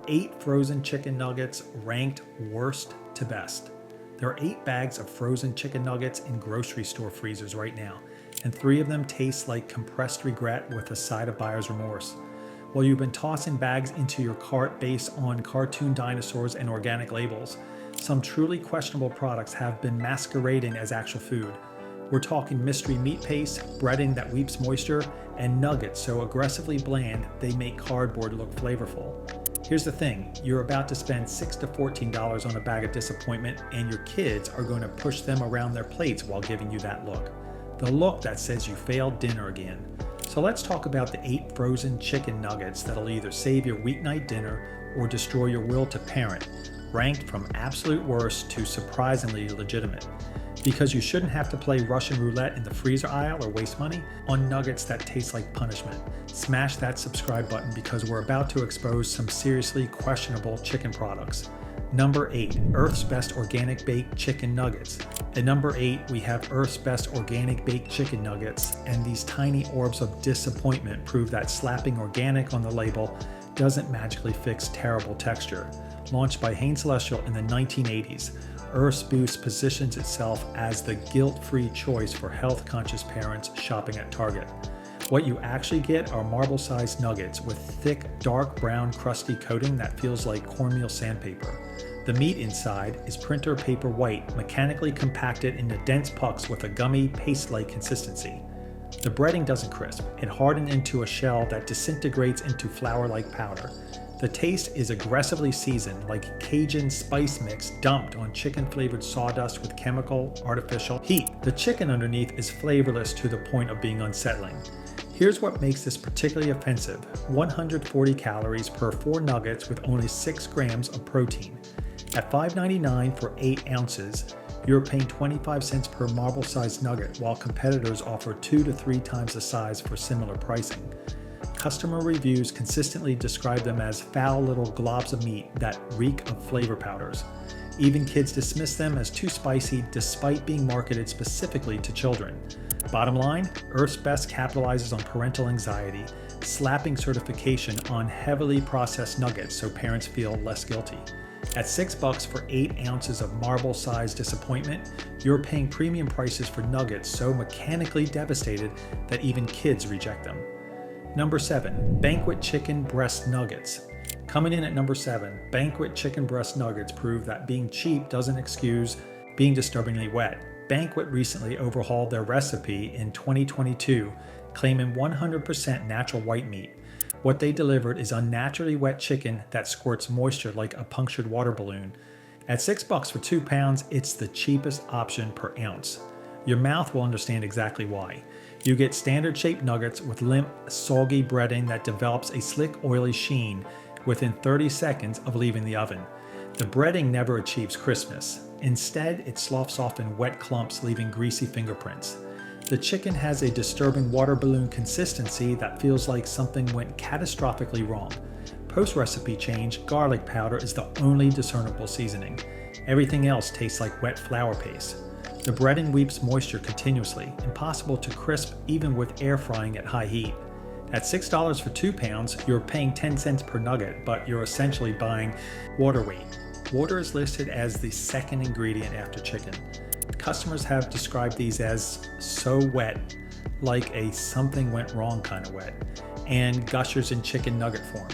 8 frozen chicken nuggets ranked worst to best. There are 8 bags of frozen chicken nuggets in grocery store freezers right now, and 3 of them taste like compressed regret with a side of buyer's remorse. While you've been tossing bags into your cart based on cartoon dinosaurs and organic labels, some truly questionable products have been masquerading as actual food. We're talking mystery meat paste, breading that weeps moisture, and nuggets so aggressively bland they make cardboard look flavorful. Here's the thing, you're about to spend $6 to $14 on a bag of disappointment, and your kids are going to push them around their plates while giving you that look. The look that says you failed dinner again. So let's talk about the 8 frozen chicken nuggets that'll either save your weeknight dinner or destroy your will to parent, ranked from absolute worst to surprisingly legitimate. Because you shouldn't have to play Russian roulette in the freezer aisle or waste money on nuggets that taste like punishment. Smash that subscribe button because we're about to expose some seriously questionable chicken products. Number 8, Earth's Best Organic Baked Chicken Nuggets. At number 8, we have Earth's Best Organic Baked Chicken Nuggets, and these tiny orbs of disappointment prove that slapping organic on the label doesn't magically fix terrible texture. Launched by Hain Celestial in the 1980s, Earth's Boost positions itself as the guilt-free choice for health-conscious parents shopping at Target. What you actually get are marble-sized nuggets with thick, dark brown, crusty coating that feels like cornmeal sandpaper. The meat inside is printer paper white, mechanically compacted into dense pucks with a gummy, paste-like consistency. The breading doesn't crisp. It hardened into a shell that disintegrates into flour-like powder. The taste is aggressively seasoned, like Cajun spice mix dumped on chicken-flavored sawdust with chemical, artificial heat. The chicken underneath is flavorless to the point of being unsettling. Here's what makes this particularly offensive: 140 calories per 4 nuggets with only 6 grams of protein. At $5.99 for 8 ounces, you're paying 25 cents per marble-sized nugget, while competitors offer 2 to 3 times the size for similar pricing. Customer reviews consistently describe them as foul little globs of meat that reek of flavor powders. Even kids dismiss them as too spicy despite being marketed specifically to children. Bottom line, Earth's Best capitalizes on parental anxiety, slapping certification on heavily processed nuggets so parents feel less guilty. At $6 for 8 ounces of marble-sized disappointment, you're paying premium prices for nuggets so mechanically devastated that even kids reject them. Number 7, Banquet Chicken Breast Nuggets. Coming in at number 7, Banquet Chicken Breast Nuggets prove that being cheap doesn't excuse being disturbingly wet. Banquet recently overhauled their recipe in 2022, claiming 100% natural white meat. What they delivered is unnaturally wet chicken that squirts moisture like a punctured water balloon. At $6 for 2 pounds, it's the cheapest option per ounce. Your mouth will understand exactly why. You get standard shaped nuggets with limp, soggy breading that develops a slick, oily sheen within 30 seconds of leaving the oven. The breading never achieves crispness. Instead, it sloughs off in wet clumps, leaving greasy fingerprints. The chicken has a disturbing water balloon consistency that feels like something went catastrophically wrong. Post-recipe change, garlic powder is the only discernible seasoning. Everything else tastes like wet flour paste. The breading weeps moisture continuously, impossible to crisp even with air frying at high heat. At $6 for 2 pounds, you're paying 10 cents per nugget, but you're essentially buying water weight. Water is listed as the second ingredient after chicken. Customers have described these as so wet, like a something went wrong kind of wet, and gushers in chicken nugget form.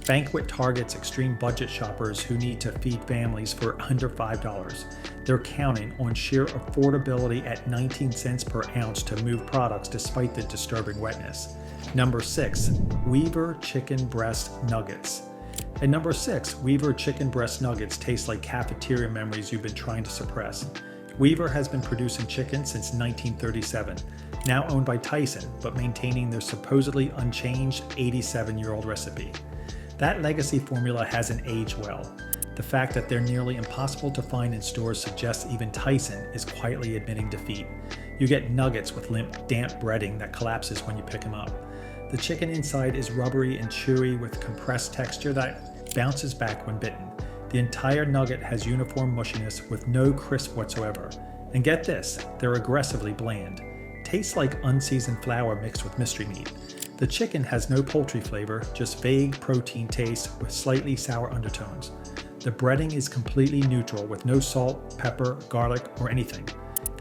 Banquet targets extreme budget shoppers who need to feed families for under $5. They're counting on sheer affordability at 19 cents per ounce to move products despite the disturbing wetness. Number 6, Weaver Chicken Breast Nuggets. At number 6, Weaver Chicken Breast Nuggets taste like cafeteria memories you've been trying to suppress. Weaver has been producing chicken since 1937, now owned by Tyson, but maintaining their supposedly unchanged 87-year-old recipe. That legacy formula hasn't aged well. The fact that they're nearly impossible to find in stores suggests even Tyson is quietly admitting defeat. You get nuggets with limp, damp breading that collapses when you pick them up. The chicken inside is rubbery and chewy with compressed texture that bounces back when bitten. The entire nugget has uniform mushiness with no crisp whatsoever. And get this, they're aggressively bland. Tastes like unseasoned flour mixed with mystery meat. The chicken has no poultry flavor, just vague protein taste with slightly sour undertones. The breading is completely neutral with no salt, pepper, garlic, or anything.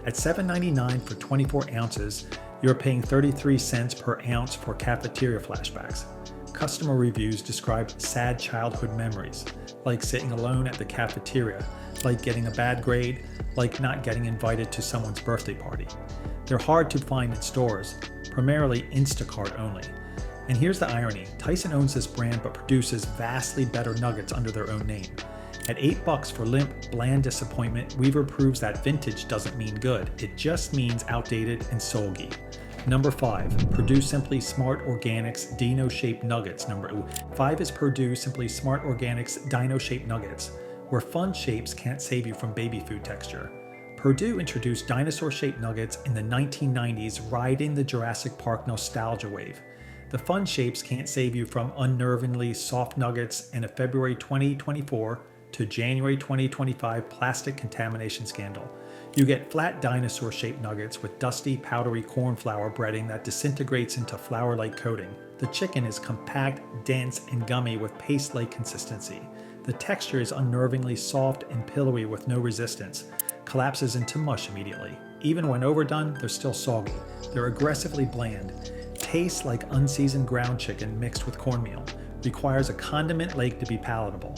At $7.99 for 24 ounces, you're paying 33 cents per ounce for cafeteria flashbacks. Customer reviews describe sad childhood memories, like sitting alone at the cafeteria, like getting a bad grade, like not getting invited to someone's birthday party. They're hard to find in stores, primarily Instacart only. And here's the irony, Tyson owns this brand but produces vastly better nuggets under their own name. At $8 for limp, bland disappointment, Weaver proves that vintage doesn't mean good, it just means outdated and soggy. Number 5, Perdue Simply Smart Organics Dino-Shaped Nuggets. Number 5 is Perdue Simply Smart Organics Dino-Shaped Nuggets, where fun shapes can't save you from baby food texture. Perdue introduced dinosaur-shaped nuggets in the 1990s, riding the Jurassic Park nostalgia wave. The fun shapes can't save you from unnervingly soft nuggets and a February 2024 to January 2025 plastic contamination scandal. You get flat dinosaur-shaped nuggets with dusty, powdery corn flour breading that disintegrates into flour-like coating. The chicken is compact, dense, and gummy with paste-like consistency. The texture is unnervingly soft and pillowy with no resistance. Collapses into mush immediately. Even when overdone, they're still soggy. They're aggressively bland. Tastes like unseasoned ground chicken mixed with cornmeal. Requires a condiment lake to be palatable.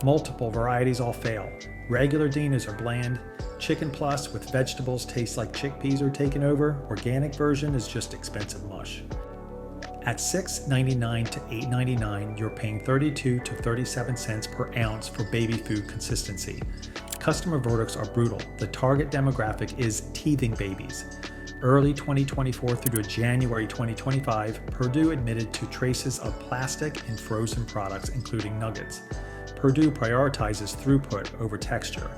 Multiple varieties all fail. Regular dinos are bland. Chicken Plus with vegetables tastes like chickpeas are taken over. Organic version is just expensive mush. At $6.99 to $8.99, you're paying 32 to 37 cents per ounce for baby food consistency. Customer verdicts are brutal. The target demographic is teething babies. Early 2024 through to January 2025, Perdue admitted to traces of plastic and frozen products, including nuggets. Perdue prioritizes throughput over texture.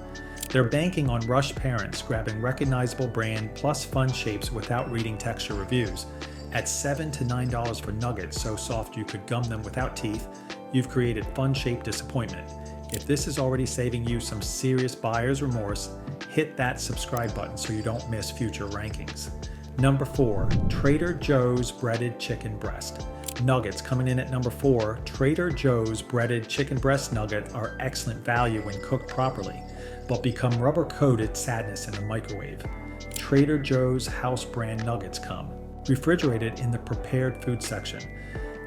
They're banking on rush parents grabbing recognizable brand plus fun shapes without reading texture reviews. At $7 to $9 for nuggets so soft you could gum them without teeth, you've created fun-shaped disappointment. If this is already saving you some serious buyer's remorse, hit that subscribe button so you don't miss future rankings. Number 4, Trader Joe's Breaded Chicken Breast. Nuggets coming in at number 4, Trader Joe's Breaded Chicken Breast Nugget are excellent value when cooked properly, but become rubber-coated sadness in the microwave. Trader Joe's house brand nuggets come, refrigerated in the prepared food section.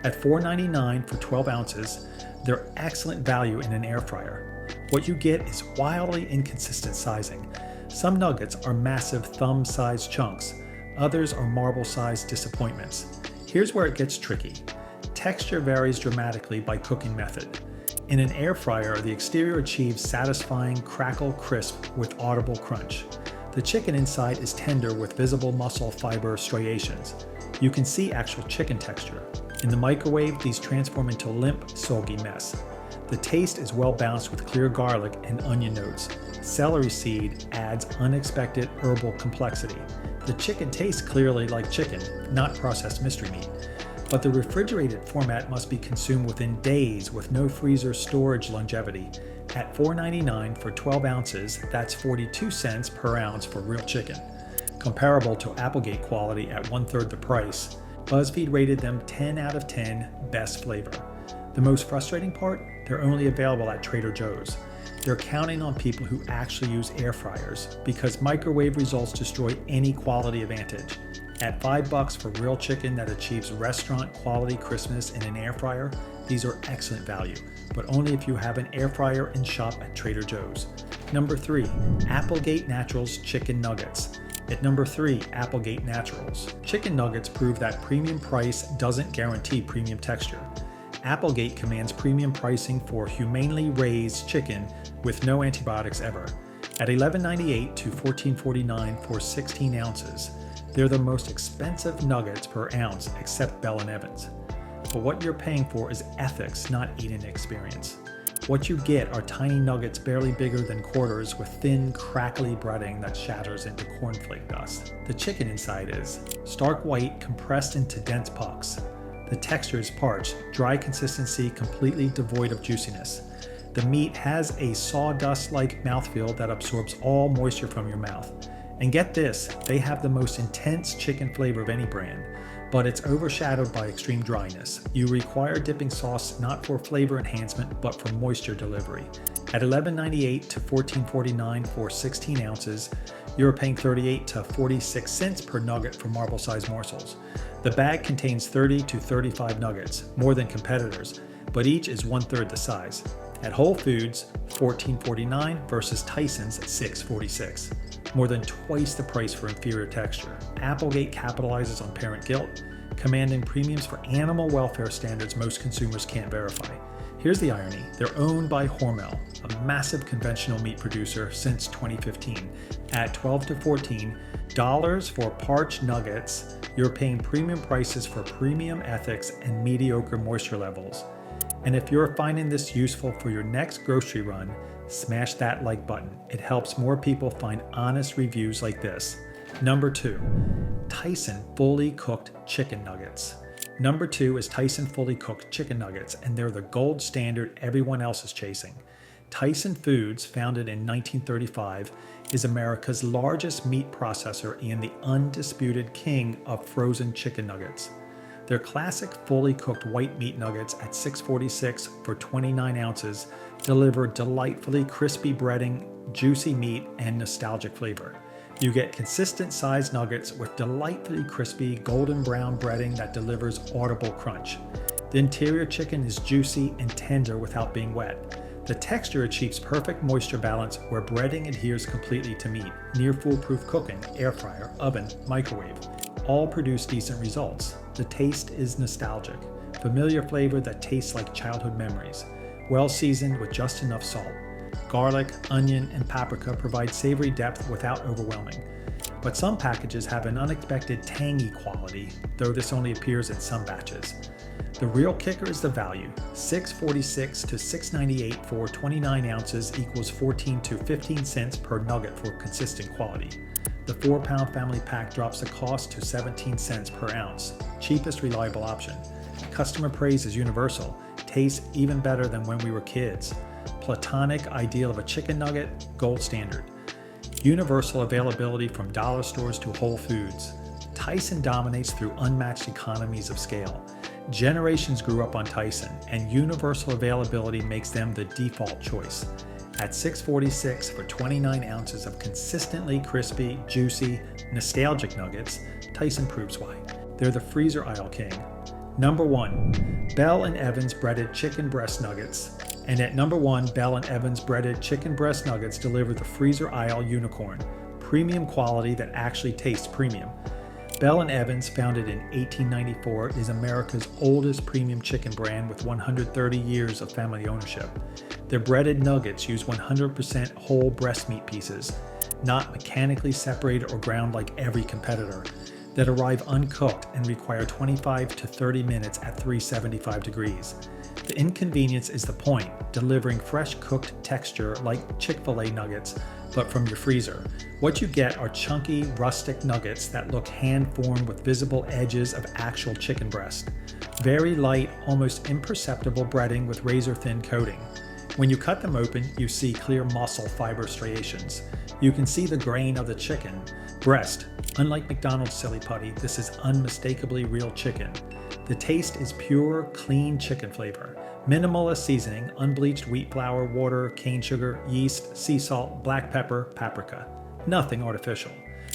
At $4.99 for 12 ounces, they're excellent value in an air fryer. What you get is wildly inconsistent sizing. Some nuggets are massive thumb-sized chunks, others are marble-sized disappointments. Here's where it gets tricky. Texture varies dramatically by cooking method. In an air fryer, the exterior achieves satisfying crackle crisp with audible crunch. The chicken inside is tender with visible muscle fiber striations. You can see actual chicken texture. In the microwave, these transform into limp, soggy mess. The taste is well balanced with clear garlic and onion notes. Celery seed adds unexpected herbal complexity. The chicken tastes clearly like chicken, not processed mystery meat. But the refrigerated format must be consumed within days with no freezer storage longevity. At $4.99 for 12 ounces, that's 42 cents per ounce for real chicken. Comparable to Applegate quality at 1/3 the price, BuzzFeed rated them 10 out of 10 best flavor. The most frustrating part? They're only available at Trader Joe's. They're counting on people who actually use air fryers because microwave results destroy any quality advantage. At $5 for real chicken that achieves restaurant quality crispness in an air fryer, these are excellent value, but only if you have an air fryer and shop at Trader Joe's. Number 3, Applegate Naturals Chicken Nuggets. At number 3, Applegate Naturals. Chicken nuggets prove that premium price doesn't guarantee premium texture. Applegate commands premium pricing for humanely raised chicken with no antibiotics ever. At $11.98 to $14.49 for 16 ounces, they're the most expensive nuggets per ounce except Bell & Evans. But what you're paying for is ethics, not eating experience. What you get are tiny nuggets barely bigger than quarters with thin, crackly breading that shatters into cornflake dust. The chicken inside is stark white compressed into dense pucks. The texture is parched, dry consistency completely devoid of juiciness. The meat has a sawdust-like mouthfeel that absorbs all moisture from your mouth. And get this, they have the most intense chicken flavor of any brand. but it's overshadowed by extreme dryness. You require dipping sauce not for flavor enhancement, but for moisture delivery. At $11.98 to $14.49 for 16 ounces, you're paying 38 to 46 cents per nugget for marble-sized morsels. The bag contains 30 to 35 nuggets, more than competitors, but each is 1/3 the size. At Whole Foods, $14.49 versus Tyson's $6.46. More than twice the price for inferior texture. Applegate capitalizes on parent guilt, commanding premiums for animal welfare standards most consumers can't verify. Here's the irony. They're owned by Hormel, a massive conventional meat producer since 2015. At $12 to $14 for parched nuggets, you're paying premium prices for premium ethics and mediocre moisture levels. And if you're finding this useful for your next grocery run, smash that like button. It helps more people find honest reviews like this. Number 2, Tyson fully cooked chicken nuggets. Number 2 is Tyson fully cooked chicken nuggets, and they're the gold standard everyone else is chasing. Tyson Foods, founded in 1935, is America's largest meat processor and the undisputed king of frozen chicken nuggets. Their classic fully cooked white meat nuggets at $6.46 for 29 ounces deliver delightfully crispy breading, juicy meat, and nostalgic flavor. You get consistent sized nuggets with delightfully crispy golden brown breading that delivers audible crunch. The interior chicken is juicy and tender without being wet. The texture achieves perfect moisture balance where breading adheres completely to meat. Near foolproof cooking, air fryer, oven, microwave, all produce decent results. The taste is nostalgic, familiar flavor that tastes like childhood memories, well seasoned with just enough salt. Garlic, onion, and paprika provide savory depth without overwhelming. But some packages have an unexpected tangy quality, though this only appears in some batches. The real kicker is the value. $6.46 to $6.98 for 29 ounces equals 14 to 15 cents per nugget for consistent quality. The 4-pound family pack drops the cost to 17 cents per ounce. Cheapest reliable option. Customer praise is universal. Tastes even better than when we were kids. Platonic ideal of a chicken nugget, gold standard. Universal availability from dollar stores to Whole Foods. Tyson dominates through unmatched economies of scale. Generations grew up on Tyson, and universal availability makes them the default choice. At $6.46 for 29 ounces of consistently crispy, juicy, nostalgic nuggets, Tyson proves why. They're the freezer aisle king. Number 1, Bell & Evans breaded chicken breast nuggets. And at number 1, Bell & Evans breaded chicken breast nuggets deliver the freezer aisle unicorn, premium quality that actually tastes premium. Bell & Evans, founded in 1894, is America's oldest premium chicken brand with 130 years of family ownership. Their breaded nuggets use 100% whole breast meat pieces, not mechanically separated or ground like every competitor, that arrive uncooked and require 25 to 30 minutes at 375 degrees. The inconvenience is the point, delivering fresh cooked texture like Chick-fil-A nuggets, but from your freezer. What you get are chunky, rustic nuggets that look hand-formed with visible edges of actual chicken breast. Very light, almost imperceptible breading with razor-thin coating. When you cut them open, you see clear muscle fiber striations. You can see the grain of the chicken breast. Unlike McDonald's silly putty, this is unmistakably real chicken. The taste is pure, clean chicken flavor. Minimalist seasoning, unbleached wheat flour, water, cane sugar, yeast, sea salt, black pepper, paprika. Nothing artificial.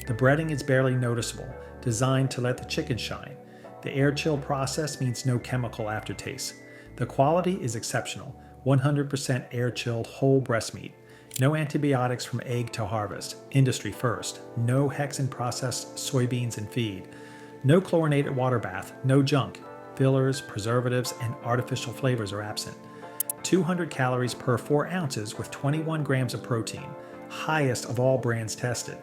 The breading is barely noticeable, designed to let the chicken shine. The air chill process means no chemical aftertaste. The quality is exceptional, 100% air chilled whole breast meat. No antibiotics from egg to harvest, industry first. No hexane processed soybeans in feed. No chlorinated water bath, no junk. Fillers, preservatives, and artificial flavors are absent. 200 calories per 4 ounces with 21 grams of protein, highest of all brands tested.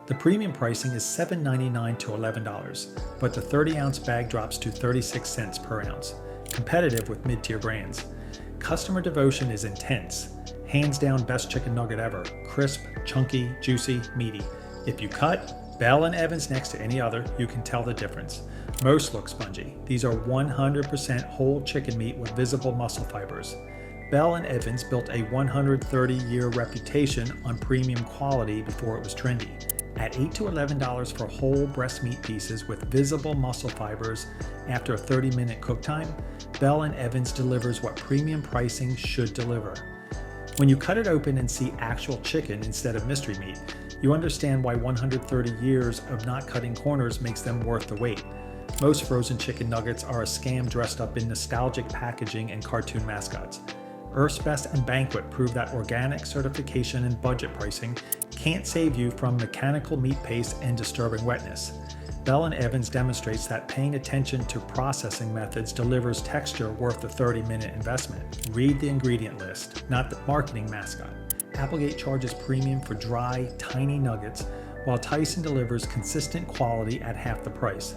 The premium pricing is $7.99 to $11, but the 30-ounce bag drops to 36 cents per ounce, competitive with mid-tier brands. Customer devotion is intense. Hands down best chicken nugget ever. Crisp, chunky, juicy, meaty. If you cut Bell & Evans next to any other, you can tell the difference. Most look spongy. These are 100% whole chicken meat with visible muscle fibers. Bell & Evans built a 130-year reputation on premium quality before it was trendy. At $8 to $11 for whole breast meat pieces with visible muscle fibers after a 30-minute cook time, Bell & Evans delivers what premium pricing should deliver. When you cut it open and see actual chicken instead of mystery meat, you understand why 130 years of not cutting corners makes them worth the wait. Most frozen chicken nuggets are a scam dressed up in nostalgic packaging and cartoon mascots. Earth's Best and Banquet prove that organic certification and budget pricing can't save you from mechanical meat paste and disturbing wetness. Bell & Evans demonstrates that paying attention to processing methods delivers texture worth the 30-minute investment. Read the ingredient list, not the marketing mascot. Applegate charges premium for dry, tiny nuggets, while Tyson delivers consistent quality at half the price.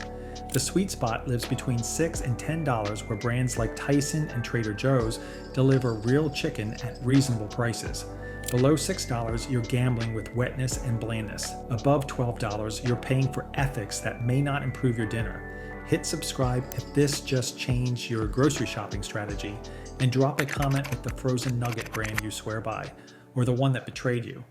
The sweet spot lives between $6 and $10, where brands like Tyson and Trader Joe's deliver real chicken at reasonable prices. Below $6, you're gambling with wetness and blandness. Above $12, you're paying for ethics that may not improve your dinner. Hit subscribe if this just changed your grocery shopping strategy, and drop a comment with the frozen nugget brand you swear by, or the one that betrayed you.